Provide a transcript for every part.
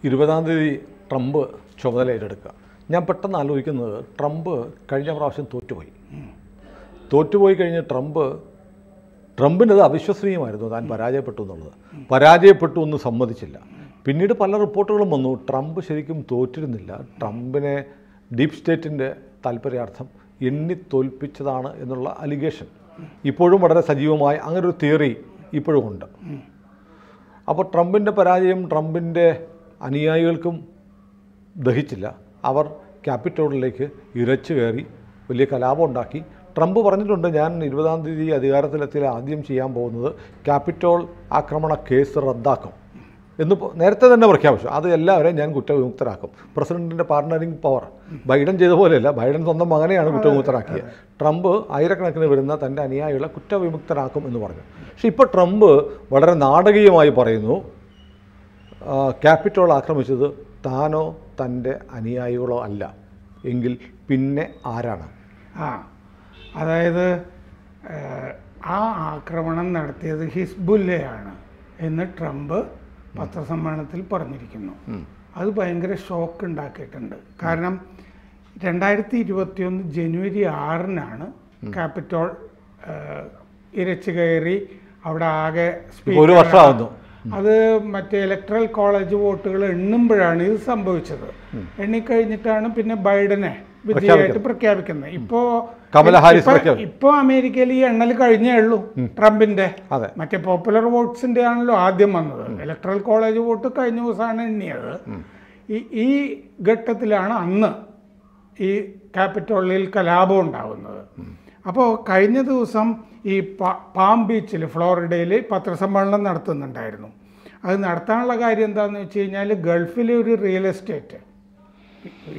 20-ാം തീയതി ട്രംപ് ചുമതല ഏറ്റെടുക്കുക. ഞാൻ പെട്ടെന്ന് ആലോചിക്കുന്നത്, ട്രംപ് കഴിഞ്ഞ പ്രാവശ്യം തോറ്റുപോയി കഴിഞ്ഞ് ട്രംപിൻ്റെത് അവിശ്വസനീയമായിരുന്നു താൻ പരാജയപ്പെട്ടു എന്നുള്ളത്. പരാജയപ്പെട്ടു എന്ന് സമ്മതിച്ചില്ല. പിന്നീട് പല റിപ്പോർട്ടുകളും വന്നു ട്രംപ് ശരിക്കും തോറ്റിരുന്നില്ല, ട്രംപിനെ ഡീപ് സ്റ്റേറ്റിൻ്റെ താല്പര്യാർത്ഥം എണ്ണി തോൽപ്പിച്ചതാണ് എന്നുള്ള അലിഗേഷൻ ഇപ്പോഴും വളരെ സജീവമായി അങ്ങനൊരു തിയറി ഇപ്പോഴും ഉണ്ട്. അപ്പോൾ ട്രംപിൻ്റെ പരാജയം ട്രംപിൻ്റെ അനുയായികൾക്കും ദഹിച്ചില്ല. അവർ ക്യാപിറ്റോളിലേക്ക് ഇരച്ചു കയറി വലിയ കലാപം ഉണ്ടാക്കി. ട്രംപ് പറഞ്ഞിട്ടുണ്ട്, ഞാൻ 20-ാം തീയതി അധികാരത്തിലെത്തിയാൽ ആദ്യം ചെയ്യാൻ പോകുന്നത് ക്യാപിറ്റോൾ ആക്രമണ കേസ് റദ്ദാക്കും എന്ന് നേരത്തെ തന്നെ പ്രഖ്യാപിച്ചു. അത് എല്ലാവരെയും ഞാൻ കുറ്റവിമുക്തരാക്കും. പ്രസിഡന്റിൻ്റെ പാർട്ണറിങ് പവർ ബൈഡൻ ചെയ്ത പോലെയല്ല, ബൈഡൻ സ്വന്തം മകനെയാണ് കുറ്റവിമുക്തരാക്കിയത്. ട്രംപ് ആയിരക്കണക്കിന് വരുന്ന തൻ്റെ അനുയായികളെ കുറ്റവിമുക്തരാക്കും എന്ന് പറഞ്ഞു. പക്ഷേ ഇപ്പോൾ ട്രംപ് വളരെ നാടകീയമായി പറയുന്നു, ക്യാപിറ്റോൾ ആക്രമിച്ചത് താനോ തൻ്റെ അനുയായികളോ അല്ല, എങ്കിൽ പിന്നെ ആരാണ്? അതായത് ആ ആക്രമണം നടത്തിയത് ഹിസ്ബുല്ലയാണ് എന്ന് ട്രംപ് പത്രസമ്മേളനത്തിൽ പറഞ്ഞിരിക്കുന്നു. അത് ഭയങ്കര ഷോക്ക് ഉണ്ടാക്കിയിട്ടുണ്ട്. കാരണം 2021 ജനുവരി 6-നാണ് ക്യാപിറ്റോൾ ഇരച്ചു കയറി അവിടെ ആകെ ഒരു വർഷമാകുന്നു. അത് മറ്റേ ഇലക്ട്രൽ കോളേജ് വോട്ടുകൾ എണ്ണുമ്പോഴാണ് ഇത് സംഭവിച്ചത്. എണ്ണിക്കഴിഞ്ഞിട്ടാണ് പിന്നെ ബൈഡനെ വിജയമായിട്ട് പ്രഖ്യാപിക്കുന്നത്. ഇപ്പോ അമേരിക്കയിൽ ഈ എണ്ണൽ കഴിഞ്ഞേ ഉള്ളൂ ട്രംപിന്റെ. മറ്റേ പോപ്പുലർ വോട്ട്സിന്റെ ആണല്ലോ ആദ്യം വന്നത്. ഇലക്ട്രൽ കോളേജ് വോട്ട് കഴിഞ്ഞ ദിവസമാണ് എണ്ണിയത്. ഈ ഘട്ടത്തിലാണ് അന്ന് ഈ ക്യാപിറ്റോളിൽ കലാപം ഉണ്ടാകുന്നത്. അപ്പോൾ കഴിഞ്ഞ ദിവസം ഈ പാം ബീച്ചിൽ ഫ്ലോറിഡയിൽ പത്രസമ്മേളനം നടത്തുന്നുണ്ടായിരുന്നു. അത് നടത്താനുള്ള കാര്യം എന്താണെന്ന് വെച്ച് കഴിഞ്ഞാൽ, ഗൾഫിലെ ഒരു റിയൽ എസ്റ്റേറ്റ്,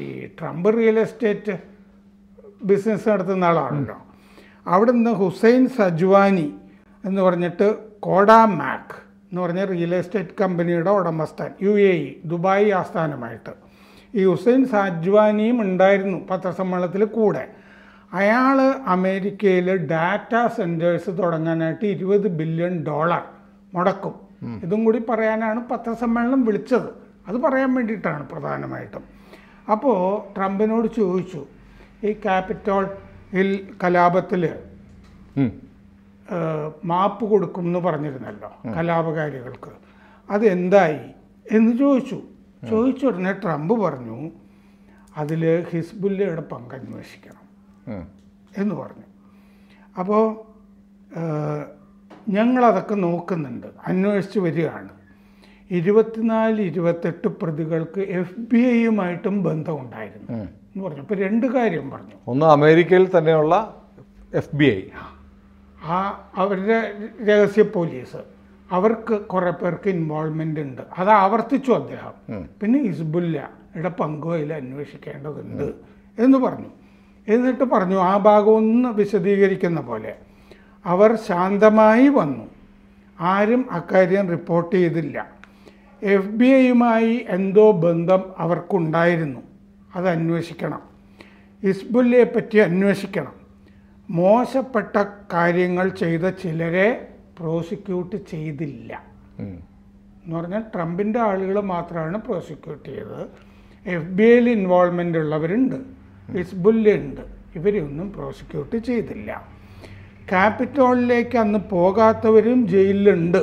ഈ ട്രംപ് റിയൽ എസ്റ്റേറ്റ് ബിസിനസ് നടത്തുന്ന ആളാണല്ലോ, അവിടെ നിന്ന് ഹുസൈൻ സജ്വാനി എന്ന് പറഞ്ഞിട്ട് കോഡാമാക് എന്ന് പറഞ്ഞ റിയൽ എസ്റ്റേറ്റ് കമ്പനിയുടെ ഉടമസ്ഥൻ, UAE ദുബായ് ആസ്ഥാനമായിട്ട് ഈ ഹുസൈൻ സജ്വാനിയും ഉണ്ടായിരുന്നു പത്രസമ്മേളനത്തിൽ കൂടെ. അയാൾ അമേരിക്കയിൽ ഡാറ്റാ സെൻറ്റേഴ്സ് തുടങ്ങാനായിട്ട് $20 ബില്യൺ മുടക്കും. ഇതും കൂടി പറയാനാണ് പത്രസമ്മേളനം വിളിച്ചത്. അത് പറയാൻ വേണ്ടിയിട്ടാണ് പ്രധാനമായിട്ടും. അപ്പോൾ ട്രംപിനോട് ചോദിച്ചു, ഈ ക്യാപിറ്റോൾ ഹിൽ കലാപത്തിൽ മാപ്പ് കൊടുക്കും എന്ന് പറഞ്ഞിരുന്നല്ലോ കലാപകാരികൾക്ക്, അതെന്തായി എന്ന് ചോദിച്ചു ഉടനെ ട്രംപ് പറഞ്ഞു, അതിൽ ഹിസ്ബുല്ലയുടെ പങ്ക് അന്വേഷിക്കണം എന്ന് പറഞ്ഞു. അപ്പോൾ ഞങ്ങളതൊക്കെ നോക്കുന്നുണ്ട്, അന്വേഷിച്ച് വരികയാണ്. 24-28 പ്രതികൾക്ക് FBI-യുമായിട്ടും ബന്ധമുണ്ടായിരുന്നു എന്ന് പറഞ്ഞു. അപ്പോൾ 2 കാര്യം പറഞ്ഞു. ഒന്ന്, അമേരിക്കയിൽ തന്നെയുള്ള FBI, അവരുടെ രഹസ്യ പോലീസ്, അവർക്ക് കുറേ പേർക്ക് ഇൻവോൾവ്മെൻ്റ് ഉണ്ട്. അത് ആവർത്തിച്ചു അദ്ദേഹം. പിന്നെ ഹിസ്ബുല്ലയുടെ പങ്കും അതിൽ അന്വേഷിക്കേണ്ടതുണ്ട് എന്ന് പറഞ്ഞു. എന്നിട്ട് പറഞ്ഞു, ആ ഭാഗം ഒന്ന് വിശദീകരിക്കുന്ന പോലെ, അവർ ശാന്തമായി വന്നു, ആരും അക്കാര്യം റിപ്പോർട്ട് ചെയ്തില്ല. FBI-യുമായി എന്തോ ബന്ധം അവർക്കുണ്ടായിരുന്നു, അത് അന്വേഷിക്കണം. ഹിസ്ബുല്ലയെ പറ്റി അന്വേഷിക്കണം. മോശപ്പെട്ട കാര്യങ്ങൾ ചെയ്ത ചിലരെ പ്രോസിക്യൂട്ട് ചെയ്തില്ല എന്ന് പറഞ്ഞാൽ ട്രംപിൻ്റെ ആളുകൾ മാത്രമാണ് പ്രോസിക്യൂട്ട് ചെയ്തത്. FBI-യിൽ ഇൻവോൾവ്മെൻ്റ് ഉള്ളവരുണ്ട്, ഹിസ്ബുല്ലയുണ്ട്, ഇവരെയൊന്നും പ്രോസിക്യൂട്ട് ചെയ്തില്ല. ക്യാപിറ്റോളിലേക്ക് അന്ന് പോകാത്തവരും ജയിലിലുണ്ട്,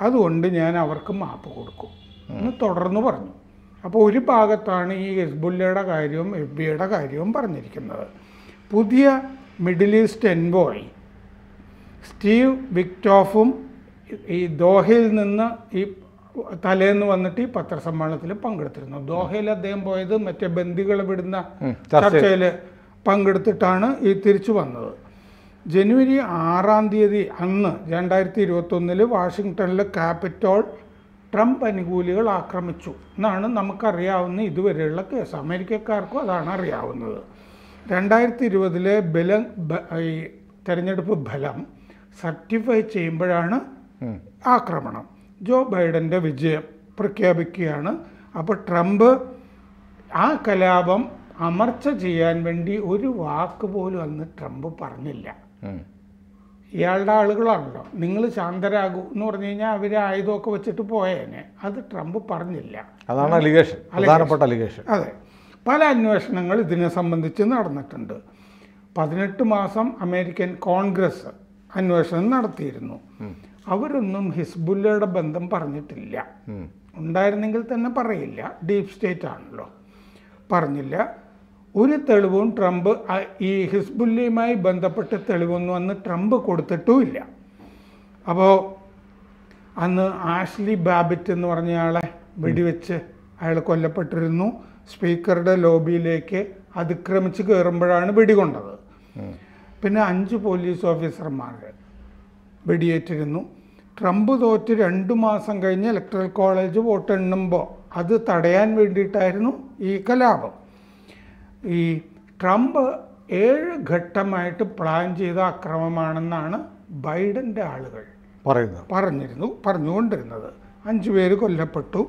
അതുകൊണ്ട് ഞാൻ അവർക്ക് മാപ്പ് കൊടുക്കും എന്ന് തുടർന്ന് പറഞ്ഞു. അപ്പോൾ ഒരു ഭാഗത്താണ് ഈ ഹിസ്ബുല്ലയുടെ കാര്യവും FBI-യുടെ കാര്യവും പറഞ്ഞിരിക്കുന്നത്. പുതിയ മിഡിൽ ഈസ്റ്റ് എൻവോയ് സ്റ്റീവ് വിക്ടോഫും ഈ ദോഹയിൽ നിന്ന് ഈ തലേന്ന് വന്നിട്ട് ഈ പത്രസമ്മേളനത്തിൽ പങ്കെടുത്തിരുന്നു. ദോഹയിൽ അദ്ദേഹം പോയത് മറ്റേ ബന്ദികളെ വിടുന്ന ചർച്ചയിൽ പങ്കെടുത്തിട്ടാണ് ഈ തിരിച്ചു വന്നത്. ജനുവരി 6-ാം തീയതി അന്ന് 2021 വാഷിങ്ടണിൽ ക്യാപിറ്റോൾ ട്രംപ് അനുകൂലികൾ ആക്രമിച്ചു എന്നാണ് നമുക്കറിയാവുന്ന ഇതുവരെയുള്ള കേസ്. അമേരിക്കക്കാർക്കും അതാണ് അറിയാവുന്നത്. 2020 ഈ തെരഞ്ഞെടുപ്പ് ഫലം സർട്ടിഫൈ ചെയ്യുമ്പോഴാണ് ആക്രമണം. ജോ ബൈഡൻ്റെ വിജയം പ്രഖ്യാപിക്കുകയാണ്. അപ്പോൾ ട്രംപ് ആ കലാപം അമർച്ച ചെയ്യാൻ വേണ്ടി ഒരു വാക്ക് പോലും അന്ന് ട്രംപ് പറഞ്ഞില്ല. ഇയാളുടെ ആളുകളാണല്ലോ, നിങ്ങൾ ശാന്തരാകൂ എന്ന് പറഞ്ഞു കഴിഞ്ഞാൽ അവർ ആയുധമൊക്കെ വെച്ചിട്ട് പോയേനെ. അത് ട്രംപ് പറഞ്ഞില്ല. അതാണ് അലിഗേഷൻ, പ്രധാനപ്പെട്ട അലിഗേഷൻ. അതെ, പല അന്വേഷണങ്ങൾ ഇതിനെ സംബന്ധിച്ച് നടന്നിട്ടുണ്ട്. 18 മാസം അമേരിക്കൻ കോൺഗ്രസ് അന്വേഷണം നടത്തിയിരുന്നു. അവരൊന്നും ഹിസ്ബുല്ലയുടെ ബന്ധം പറഞ്ഞിട്ടില്ല. ഉണ്ടായിരുന്നെങ്കിൽ തന്നെ പറയില്ല, ഡീപ് സ്റ്റേറ്റ് ആണല്ലോ, പറഞ്ഞില്ല. ഒരു തെളിവും ട്രംപ് ഈ ഹിസ്ബുല്ലയുമായി ബന്ധപ്പെട്ട് തെളിവൊന്നും അന്ന് ട്രംപ് കൊടുത്തിട്ടുമില്ല. അപ്പോൾ അന്ന് ആഷ്ലി ബാബിറ്റ് എന്ന് പറഞ്ഞയാളെ വെടിവെച്ച് അയാൾ കൊല്ലപ്പെട്ടിരുന്നു. സ്പീക്കറുടെ ലോബിയിലേക്ക് അതിക്രമിച്ച് കയറുമ്പോഴാണ് വെടികൊണ്ടത്. പിന്നെ 5 പോലീസ് ഓഫീസർമാർ വെടിയേറ്റിരുന്നു. ട്രംപ് തോറ്റ് 2 മാസം കഴിഞ്ഞ് ഇലക്ട്രൽ കോളേജ് വോട്ട് എണ്ണുമ്പോൾ അത് തടയാൻ വേണ്ടിയിട്ടായിരുന്നു ഈ കലാപം. ഈ ട്രംപ് 7 ഘട്ടമായിട്ട് പ്ലാൻ ചെയ്ത അക്രമമാണെന്നാണ് ബൈഡൻ്റെ ആളുകൾ പറഞ്ഞുകൊണ്ടിരുന്നത്. 5 പേര് കൊല്ലപ്പെട്ടു.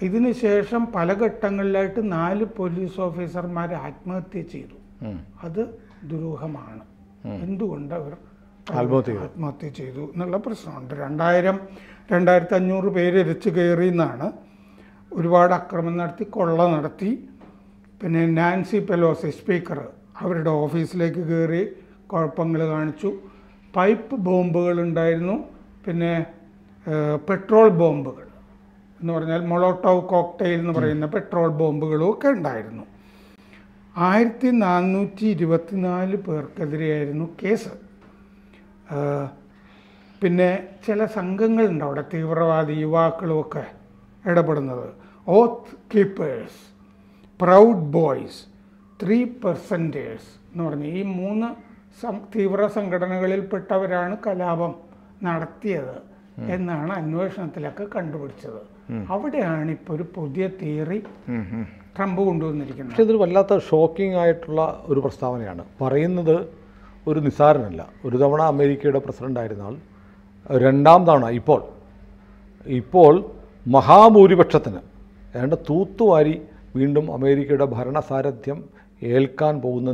ഇതിന് ശേഷം പല ഘട്ടങ്ങളിലായിട്ട് 4 പോലീസ് ഓഫീസർമാർ ആത്മഹത്യ ചെയ്തു. അത് ദുരൂഹമാണ്. എന്തുകൊണ്ട് അവർ ആത്മഹത്യ ചെയ്തു എന്നുള്ള പ്രശ്നമുണ്ട്. 2500 പേര് എരിച്ചു കയറി എന്നാണ്. ഒരുപാട് അക്രമം നടത്തി, കൊള്ള നടത്തി. പിന്നെ നാൻസി പെലോസി സ്പീക്കർ അവരുടെ ഓഫീസിലേക്ക് കയറി കുഴപ്പങ്ങൾ കാണിച്ചു. പൈപ്പ് ബോംബുകൾ ഉണ്ടായിരുന്നു. പിന്നെ പെട്രോൾ ബോംബുകൾ എന്ന് പറഞ്ഞാൽ മൊളോട്ടോവ് കോക്ടെയിൽ എന്ന് പറയുന്ന പെട്രോൾ ബോംബുകളും ഒക്കെ ഉണ്ടായിരുന്നു. 1424 പേർക്കെതിരെയായിരുന്നു കേസ്. പിന്നെ ചില സംഘങ്ങളുണ്ട് അവിടെ, തീവ്രവാദി യുവാക്കളുമൊക്കെ ഇടപെടുന്നത്. ഓത്ത് കീപ്പേഴ്സ്, പ്രൗഡ് ബോയ്സ്, 3% എന്ന് പറഞ്ഞ് ഈ 3 തീവ്ര സംഘടനകളിൽപ്പെട്ടവരാണ് കലാപം നടത്തിയത് എന്നാണ് അന്വേഷണത്തിലൊക്കെ കണ്ടുപിടിച്ചത്. അവിടെയാണ് ഇപ്പോൾ ഒരു പുതിയ തിയറി ട്രംപ് കൊണ്ടുവന്നിരിക്കുന്നത്. പക്ഷേ ഇതൊരു വല്ലാത്ത ഷോക്കിംഗ് ആയിട്ടുള്ള ഒരു പ്രസ്താവനയാണ്. പറയുന്നത് ഒരു നിസ്സാരനല്ല. ഒരു തവണ അമേരിക്കയുടെ പ്രസിഡൻ്റായിരുന്ന ആൾ 2ാം തവണ ഇപ്പോൾ മഹാഭൂരിപക്ഷത്തിന് ഏതാണ്ട് തൂത്തുവാരി വീണ്ടും അമേരിക്കയുടെ ഭരണസാരഥ്യം ഏൽക്കാൻ പോകുന്ന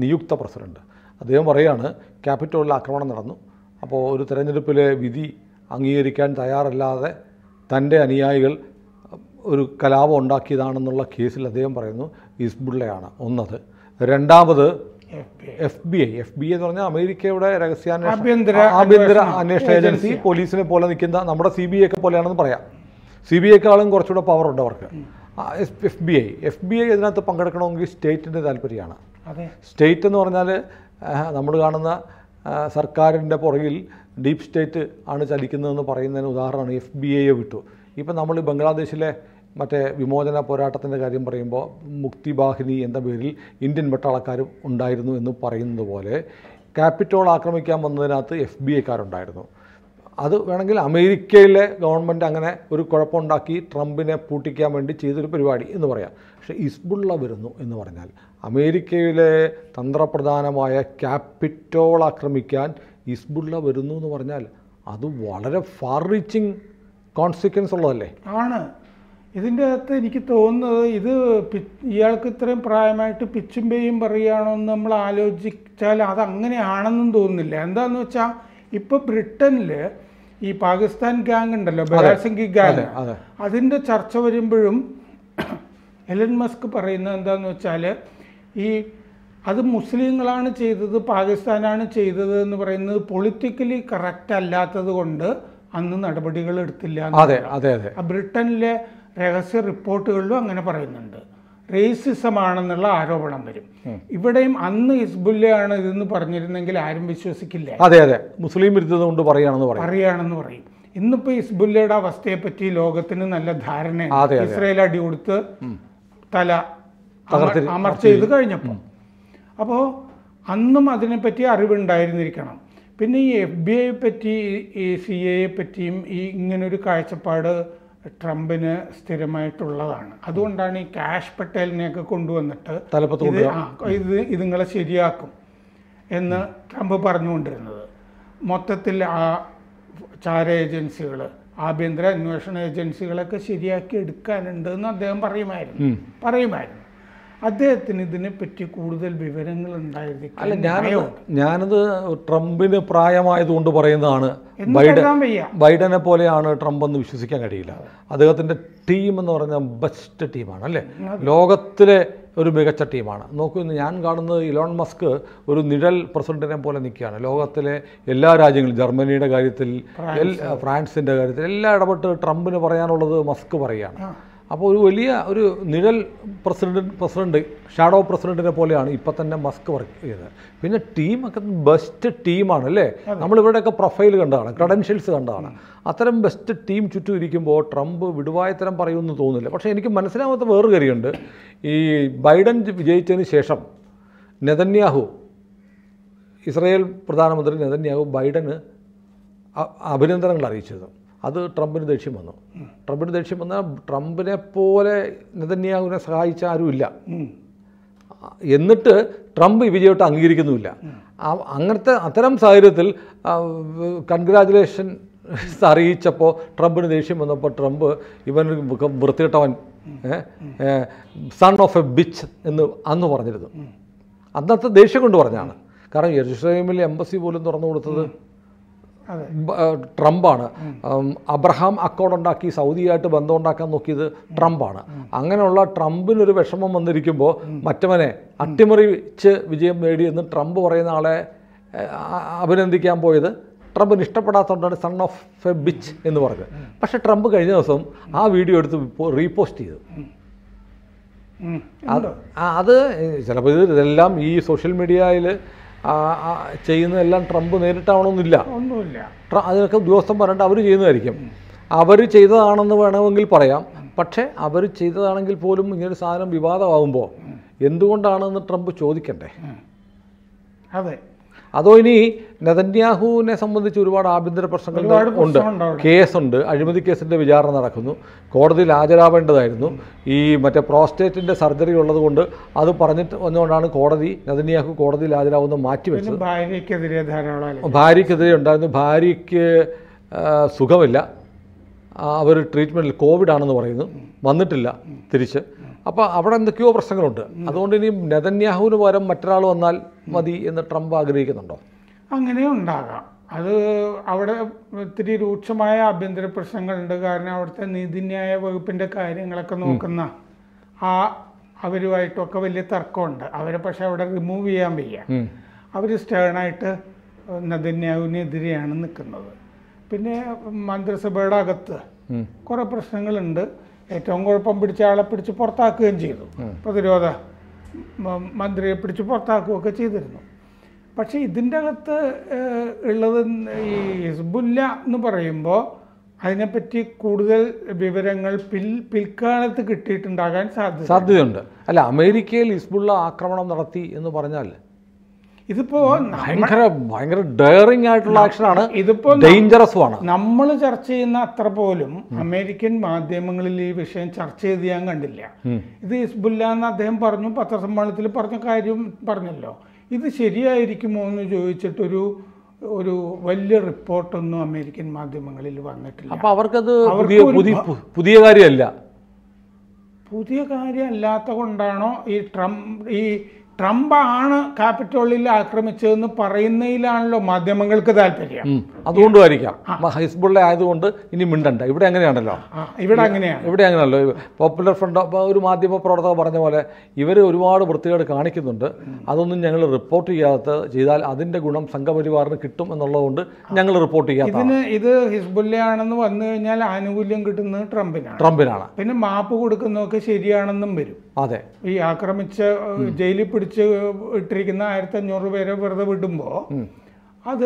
നിയുക്ത പ്രസിഡന്റ്. അദ്ദേഹം പറയുകയാണ്, ക്യാപിറ്റോളിൽ ആക്രമണം നടന്നു. അപ്പോൾ ഒരു തെരഞ്ഞെടുപ്പിലെ വിധി അംഗീകരിക്കാൻ തയ്യാറല്ലാതെ തൻ്റെ അനുയായികൾ ഒരു കലാപം ഉണ്ടാക്കിയതാണെന്നുള്ള കേസിൽ അദ്ദേഹം പറയുന്നു ഹിസ്ബുള്ളയാണ് ഒന്നത്. രണ്ടാമത് FBI എന്ന് പറഞ്ഞാൽ അമേരിക്കയുടെ ആഭ്യന്തര അന്വേഷണ ഏജൻസി, പോലീസിനെ പോലെ നിൽക്കുന്ന നമ്മുടെ CBI ഒക്കെ പോലെയാണെന്ന് പറയാം. CBIക്കാളും കുറച്ചുകൂടെ പവറുണ്ട് അവർക്ക്. FBI ഇതിനകത്ത് പങ്കെടുക്കണമെങ്കിൽ സ്റ്റേറ്റിൻ്റെ താല്പര്യമാണ്. സ്റ്റേറ്റ് എന്ന് പറഞ്ഞാൽ നമ്മൾ കാണുന്ന സർക്കാരിൻ്റെ പുറകിൽ ഡീപ് സ്റ്റേറ്റ് ആണ് ചലിക്കുന്നതെന്ന് പറയുന്നതിന് ഉദാഹരണമാണ് FBI വിട്ടു. ഇപ്പം നമ്മൾ ബംഗ്ലാദേശിലെ മറ്റേ വിമോചന പോരാട്ടത്തിൻ്റെ കാര്യം പറയുമ്പോൾ മുക്തി ബാഹിനി എന്ന പേരിൽ ഇന്ത്യൻ പട്ടാളക്കാരും ഉണ്ടായിരുന്നു എന്ന് പറയുന്നത് പോലെ ക്യാപിറ്റോൾ ആക്രമിക്കാൻ വന്നതിനകത്ത് FBIക്കാരുണ്ടായിരുന്നു. അത് വേണമെങ്കിൽ അമേരിക്കയിലെ ഗവൺമെൻറ് അങ്ങനെ ഒരു കുഴപ്പമുണ്ടാക്കി ട്രംപിനെ പൂട്ടിക്കാൻ വേണ്ടി ചെയ്തൊരു പരിപാടി എന്ന് പറയാം. പക്ഷേ ഹിസ്ബുള്ള വരുന്നു എന്ന് പറഞ്ഞാൽ അമേരിക്കയിലെ തന്ത്രപ്രധാനമായ ക്യാപിറ്റോൾ ആക്രമിക്കാൻ ഹിസ്ബുള്ള വരുന്നു എന്ന് പറഞ്ഞാൽ അത് വളരെ ഫാർ റീച്ചിങ് കോൺസിക്വൻസ് ഉള്ളതല്ലേ? ആണ്. ഇതിൻ്റെ അകത്ത് എനിക്ക് തോന്നുന്നത് ഇത് ഇയാൾക്ക് ഇത്രയും പ്രായമായിട്ട് പിച്ചും പേയും പറയുകയാണോ എന്ന് നമ്മൾ ആലോചിച്ചാൽ അത് അങ്ങനെയാണെന്നും തോന്നുന്നില്ല. എന്താണെന്ന് വെച്ചാൽ ഇപ്പോൾ ബ്രിട്ടനിൽ ഈ പാകിസ്ഥാൻ ഗ്യാങ് ഉണ്ടല്ലോ, ബലാത്സംഗി ഗ്യാങ്, അതിൻ്റെ ചർച്ച വരുമ്പോഴും എലൻ മസ്ക് പറയുന്നത് എന്താണെന്ന് വെച്ചാൽ അത് മുസ്ലിങ്ങളാണ് ചെയ്തത്, പാകിസ്ഥാനാണ് ചെയ്തത് എന്ന് പറയുന്നത് പൊളിറ്റിക്കലി കറക്റ്റ് അല്ലാത്തത് കൊണ്ട് അന്ന് നടപടികൾ എടുത്തില്ല. ബ്രിട്ടനിലെ രഹസ്യ റിപ്പോർട്ടുകളിലും അങ്ങനെ പറയുന്നുണ്ട്. റേസിസം ആണെന്നുള്ള ആരോപണം വരും. ഇവിടെയും അന്ന് ഹിസ്ബുല്ലയാണ് ഇതെന്ന് പറഞ്ഞിരുന്നെങ്കിൽ ആരും വിശ്വസിക്കില്ല. മുസ്ലിം വിരുദ്ധത പറയാണെന്ന് പറയും. ഇന്നിപ്പോൾ ഹിസ്ബുല്ലയുടെ അവസ്ഥയെപ്പറ്റി ലോകത്തിന് നല്ല ധാരണയാണ്. ഇസ്രയേൽ അടി കൊടുത്ത് തല അമർച്ച ചെയ്ത് കഴിഞ്ഞപ്പോൾ. അപ്പോൾ അന്നും അതിനെപ്പറ്റി അറിവുണ്ടായിരുന്നിരിക്കണം. പിന്നെ ഈ FBI പറ്റി, ഈ CIA പറ്റിയും ഇങ്ങനൊരു കാഴ്ചപ്പാട് ട്രംപിന് സ്ഥിരമായിട്ടുള്ളതാണ്. അതുകൊണ്ടാണ് ഈ കാഷ് പട്ടേലിനെയൊക്കെ കൊണ്ടുവന്നിട്ട് ഇത് നിങ്ങളെ ശരിയാക്കും എന്ന് ട്രംപ് പറഞ്ഞുകൊണ്ടിരുന്നത്. മൊത്തത്തിൽ ആ ചാര ഏജൻസികൾ, ആഭ്യന്തര അന്വേഷണ ഏജൻസികളൊക്കെ ശരിയാക്കി എടുക്കാനുണ്ട് എന്ന് അദ്ദേഹം പറയുമായിരുന്നു. അദ്ദേഹത്തിന് ഇതിനെപ്പറ്റി കൂടുതൽ വിവരങ്ങൾ ഉണ്ടായിരിക്കും. അല്ല, ഞാനത് ട്രംപിന് പ്രായമായതുകൊണ്ട് പറയുന്നതാണ്. ബൈഡനെ പോലെയാണ് ട്രംപ് എന്ന് വിശ്വസിക്കാൻ കഴിയില്ല. അദ്ദേഹത്തിൻ്റെ ടീം എന്ന് പറഞ്ഞാൽ ബെസ്റ്റ് ടീമാണ് അല്ലേ, ലോകത്തിലെ ഒരു മികച്ച ടീമാണ്. നോക്കൂ, ഞാൻ കാണുന്നത് ഇലോൺ മസ്ക് ഒരു നിഴൽ പ്രസിഡന്റിനെ പോലെ നിൽക്കുകയാണ്. ലോകത്തിലെ എല്ലാ രാജ്യങ്ങളും, ജർമ്മനിയുടെ കാര്യത്തിൽ, ഫ്രാൻസിൻ്റെ കാര്യത്തിൽ എല്ലാം ഇടപെട്ട് ട്രംപിന് പറയാനുള്ളത് മസ്ക് പറയുകയാണ്. അപ്പോൾ ഒരു വലിയ ഒരു നിഴൽ പ്രസിഡന്റ് ഷാഡോ പ്രസിഡന്റിനെ പോലെയാണ് ഇപ്പം തന്നെ മസ്ക് വർക്ക് ചെയ്തത്. പിന്നെ ടീമൊക്കെ ബെസ്റ്റ് ടീമാണ് അല്ലേ, നമ്മളിവിടെയൊക്കെ പ്രൊഫൈൽ കണ്ടതാണ്, ക്രെഡൻഷ്യൽസ് കണ്ടതാണ്. അത്തരം ബെസ്റ്റ് ടീം ചുറ്റും ഇരിക്കുമ്പോൾ ട്രംപ് വിടുവായത്തരം പറയുമെന്ന് തോന്നുന്നില്ല. പക്ഷേ എനിക്ക് മനസ്സിലാവാത്ത വേറൊരു കാര്യമുണ്ട്. ഈ ബൈഡൻ വിജയിച്ചതിന് ശേഷം നെതന്യാഹു, ഇസ്രായേൽ പ്രധാനമന്ത്രി നെതന്യാഹു ബൈഡന് അഭിനന്ദനങ്ങൾ അറിയിച്ചത്, അത് ട്രംപിന് ദേഷ്യം വന്നു. ട്രംപിന് ദേഷ്യം വന്നാൽ ട്രംപിനെ പോലെ നെതന്യാഹുവിനെ സഹായിച്ച ആരുമില്ല. എന്നിട്ട് ട്രംപ് ഈ വിജയത്തെ അംഗീകരിക്കുന്നുമില്ല. അത്തരം സാഹചര്യത്തിൽ കൺഗ്രാജുലേഷൻ അറിയിച്ചപ്പോൾ ട്രംപിന് ദേഷ്യം വന്നപ്പോൾ ട്രംപ് ഇവൻ വൃത്തികെട്ടവൻ, സൺ ഓഫ് എ ബിച്ച് എന്ന് അന്ന് പറഞ്ഞിരുന്നു. അന്നത്തെ ദേഷ്യം കൊണ്ട് പറഞ്ഞാണ്. കാരണം യെരുശലേമിലെ എംബസി പോലും തുറന്നു കൊടുത്തത് ട്രംപാണ്. അബ്രഹാം അക്കോർഡ് ഉണ്ടാക്കി സൗദിയായിട്ട് ബന്ധം ഉണ്ടാക്കാൻ നോക്കിയത് ട്രംപാണ്. അങ്ങനെയുള്ള ട്രംപിനൊരു വിഷമം വന്നിരിക്കുമ്പോൾ മറ്റവനെ അട്ടിമറിച്ച് വിജയം നേടിയെന്ന് ട്രംപ് പറയുന്ന ആളെ അഭിനന്ദിക്കാൻ പോയത് ട്രംപിന് ഇഷ്ടപ്പെടാത്തതുകൊണ്ടാണ് സൺ ഓഫ് എ ബിച്ച് എന്ന് പറഞ്ഞത്. പക്ഷേ ട്രംപ് കഴിഞ്ഞ ദിവസം ആ വീഡിയോ എടുത്ത് റീപോസ്റ്റ് ചെയ്തു. അത് ചിലപ്പോൾ ഇതെല്ലാം ഈ സോഷ്യൽ മീഡിയയിൽ ചെയ്യുന്നതെല്ലാം ട്രംപ് നേരിട്ടാവണമെന്നില്ല. അതിനൊക്കെ ഉദ്യോഗസ്ഥൻ പറഞ്ഞിട്ട് അവർ ചെയ്യുന്നതായിരിക്കും. അവർ ചെയ്തതാണെന്ന് വേണമെങ്കിൽ പറയാം. പക്ഷേ അവർ ചെയ്തതാണെങ്കിൽ പോലും ഇങ്ങനൊരു സാധനം വിവാദമാകുമ്പോൾ എന്തുകൊണ്ടാണെന്ന് ട്രംപ് ചോദിക്കണ്ടേ? അതെ. അതോ ഇനി നെതന്യാഹുവിനെ സംബന്ധിച്ച് ഒരുപാട് ആഭ്യന്തര പ്രശ്നങ്ങൾ ഉണ്ട്, കേസുണ്ട്, അഴിമതി കേസിൻ്റെ വിചാരണ നടക്കുന്നു, കോടതിയിൽ ഹാജരാവേണ്ടതായിരുന്നു. ഈ മറ്റേ പ്രോസ്റ്റേറ്റിൻ്റെ സർജറി ഉള്ളത് കൊണ്ട് അത് പറഞ്ഞിട്ട് വന്നുകൊണ്ടാണ് നെതന്യാഹു കോടതിയിൽ ഹാജരാകുന്നത് മാറ്റിവെച്ചത്. ഭാര്യയ്ക്കെതിരെ ഉണ്ടായിരുന്നു. ഭാര്യയ്ക്ക് സുഖമില്ല, അവർ ട്രീറ്റ്മെൻറ്റിൽ കോവിഡാണെന്ന് പറയുന്നു, വന്നിട്ടില്ല തിരിച്ച്. അപ്പോൾ അവിടെ എന്തൊക്കെയോ പ്രശ്നങ്ങളുണ്ട്. അതുകൊണ്ട് ഇനി നെതന്യാഹുവിന് പകരം മറ്റൊരാൾ വന്നാൽ മതി എന്ന് ട്രംപ് ആഗ്രഹിക്കുന്നുണ്ടോ? അങ്ങനെ ഉണ്ടാകാം. അത് അവിടെ ഒത്തിരി രൂക്ഷമായ ആഭ്യന്തര പ്രശ്നങ്ങളുണ്ട്. കാരണം അവിടുത്തെ നീതിന്യായ വകുപ്പിൻ്റെ കാര്യങ്ങളൊക്കെ നോക്കുന്ന അവരുമായിട്ടൊക്കെ വലിയ തർക്കമുണ്ട്. അവരെ പക്ഷെ അവിടെ റിമൂവ് ചെയ്യാൻ വയ്യ. അവർ സ്റ്റേണായിട്ട് നെതന്യാഹുവിനെതിരെയാണ് നിൽക്കുന്നത്. പിന്നെ മന്ത്രിസഭയുടെ അകത്ത് കുറേ പ്രശ്നങ്ങളുണ്ട്. ഏറ്റവും കുഴപ്പം പിടിച്ച ആളെ പിടിച്ച് പുറത്താക്കുകയും ചെയ്തു. പ്രതിരോധ മന്ത്രിയെ പിടിച്ച് പുറത്താക്കുകയൊക്കെ ചെയ്തിരുന്നു. പക്ഷേ ഇതിൻ്റെ അകത്ത് ഉള്ളത് ഈ ഹിസ്ബുല്ല എന്ന് പറയുമ്പോൾ അതിനെപ്പറ്റി കൂടുതൽ വിവരങ്ങൾ പിൽക്കാലത്ത് കിട്ടിയിട്ടുണ്ടാകാൻ സാധ്യതയുണ്ട്. അല്ല, അമേരിക്കയിൽ ഹിസ്ബുള്ള ആക്രമണം നടത്തി എന്ന് പറഞ്ഞാൽ ഇതിപ്പോ ഭയങ്കര ഡയറിംഗ് ആയിട്ടുള്ള ആക്ഷനാണ്. ഇതിപ്പോ ഡേഞ്ചറസ് ആണ്. നമ്മൾ ചർച്ച ചെയ്യുന്ന അത്ര പോലും അമേരിക്കൻ മാധ്യമങ്ങളിൽ ഈ വിഷയം ചർച്ച ചെയ്ത് ഞാൻ കണ്ടില്ല. ഇത് ഹിസ്ബുല്ല എന്ന് അദ്ദേഹം പറഞ്ഞു, പത്രസമ്മേളനത്തിൽ പറഞ്ഞ കാര്യം പറഞ്ഞല്ലോ. ഇത് ശരിയായിരിക്കുമോ എന്ന് ചോദിച്ചിട്ടൊരു വലിയ റിപ്പോർട്ടൊന്നും അമേരിക്കൻ മാധ്യമങ്ങളിൽ വന്നിട്ടില്ല. അപ്പൊ അവർക്കത് പുതിയ കാര്യമല്ല. പുതിയ കാര്യമല്ലാത്ത കൊണ്ടാണോ ഈ ട്രംപാണ് ക്യാപിറ്റോളിൽ ആക്രമിച്ചതെന്ന് പറയുന്നതിലാണല്ലോ മാധ്യമങ്ങൾക്ക് താല്പര്യം. അതുകൊണ്ടുമായിരിക്കാം. ഹിസ്ബുള്ള ആയതുകൊണ്ട് ഇനി മിണ്ടണ്ട. ഇവിടെ അങ്ങനെയാണല്ലോ. ഇവിടെ അങ്ങനെയാണല്ലോ. പോപ്പുലർ ഫ്രണ്ട് ഒരു മാധ്യമ പ്രവർത്തകർ പറഞ്ഞ പോലെ ഇവർ ഒരുപാട് വൃത്തികേട് കാണിക്കുന്നുണ്ട്. അതൊന്നും ഞങ്ങൾ റിപ്പോർട്ട് ചെയ്താൽ അതിൻ്റെ ഗുണം സംഘപരിവാറിന് കിട്ടും എന്നുള്ളതുകൊണ്ട് ഞങ്ങൾ റിപ്പോർട്ട് ചെയ്യാത്ത. ഇത് ഹിസ്ബുള്ളയാണെന്ന് വന്നു കഴിഞ്ഞാൽ ആനുകൂല്യം കിട്ടുന്നത് ട്രംപിനാണ്. പിന്നെ മാപ്പ് കൊടുക്കുന്നതൊക്കെ ശരിയാണെന്നും വരും. അതെ. ഈ ആക്രമിച്ച ജയിലിൽ പിടിച്ച് ഇട്ടിരിക്കുന്ന 1500 പേരെ വെറുതെ വിടുമ്പോൾ അത്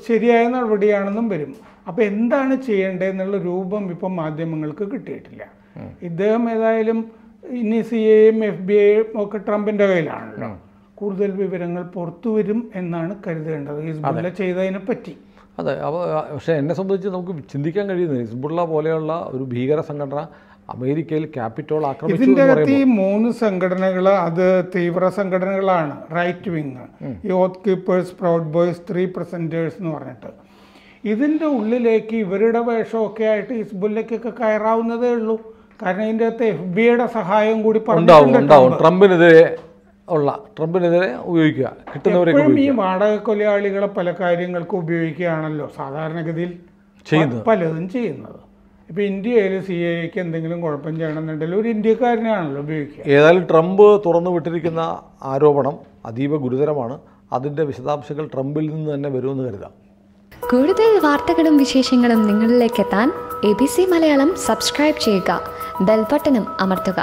ശരിയായ നടപടിയാണെന്നും വരും. അപ്പം എന്താണ് ചെയ്യേണ്ടതെന്നുള്ള രൂപം ഇപ്പം മാധ്യമങ്ങൾക്ക് കിട്ടിയിട്ടില്ല. ഇദ്ദേഹം ഏതായാലും ഇനി CIAയും FBI ഒക്കെ ട്രംപിൻ്റെ കയ്യിലാണല്ലോ. കൂടുതൽ വിവരങ്ങൾ പുറത്തു വരും എന്നാണ് കരുതേണ്ടത് ഹിസ്ബുള്ള ചെയ്തതിനെ പറ്റി. അതെ. പക്ഷേ എന്നെ സംബന്ധിച്ച് നമുക്ക് ചിന്തിക്കാൻ കഴിയുന്നത് ഹിസ്ബുള്ള പോലെയുള്ള ഒരു ഭീകര സംഘടന അമേരിക്കയിൽ ക്യാപിറ്റോൾ ആക്രമിച്ചു. ഇതിൻ്റെ അകത്ത് ഈ 3 സംഘടനകൾ അത് തീവ്ര സംഘടനകളാണ്. Right wing, oath keepers, proud boys, 3 percenters എന്ന് പറഞ്ഞിട്ട്. ഇതിൻ്റെ ഉള്ളിലേക്ക് ഇവരുടെ വേഷമൊക്കെ ആയിട്ട് ഹിസ്ബുല്ലയ്ക്കൊക്കെ കയറാവുന്നതേ ഉള്ളൂ. കാരണം ഇതിൻ്റെ അകത്ത് FBI സഹായം കൂടി ഉണ്ടാവും. ട്രംപിനെതിരെ ഉപയോഗിക്കുക, കിട്ടുന്നവരൊക്കെ എപ്പോഴും ഈ വാടക കൊലയാളികളെ പല കാര്യങ്ങൾക്കും ഉപയോഗിക്കുകയാണല്ലോ സാധാരണഗതിയിൽ പലതും ചെയ്യുന്നത്. ഇപ്പം ഇന്ത്യയിൽ CIAക്ക് എന്തെങ്കിലും കുഴപ്പം ചെയ്യണമെന്നുണ്ടെങ്കിൽ ഒരു ഇന്ത്യക്കാരനെയാണല്ലോ ഉപയോഗിക്കുക. ഏതായാലും ട്രംപ് തുറന്നു വിട്ടിരിക്കുന്ന ആരോപണം അതീവ ഗുരുതരമാണ്. അതിൻ്റെ വിശദാംശങ്ങൾ ട്രംപിൽ നിന്ന് തന്നെ വരുമെന്ന് കരുതാം. കൂടുതൽ വാർത്തകളും വിശേഷങ്ങളും നിങ്ങളിലേക്ക് എത്താൻ ABC മലയാളം സബ്സ്ക്രൈബ് ചെയ്യുക, ബെൽ ബട്ടണും അമർത്തുക.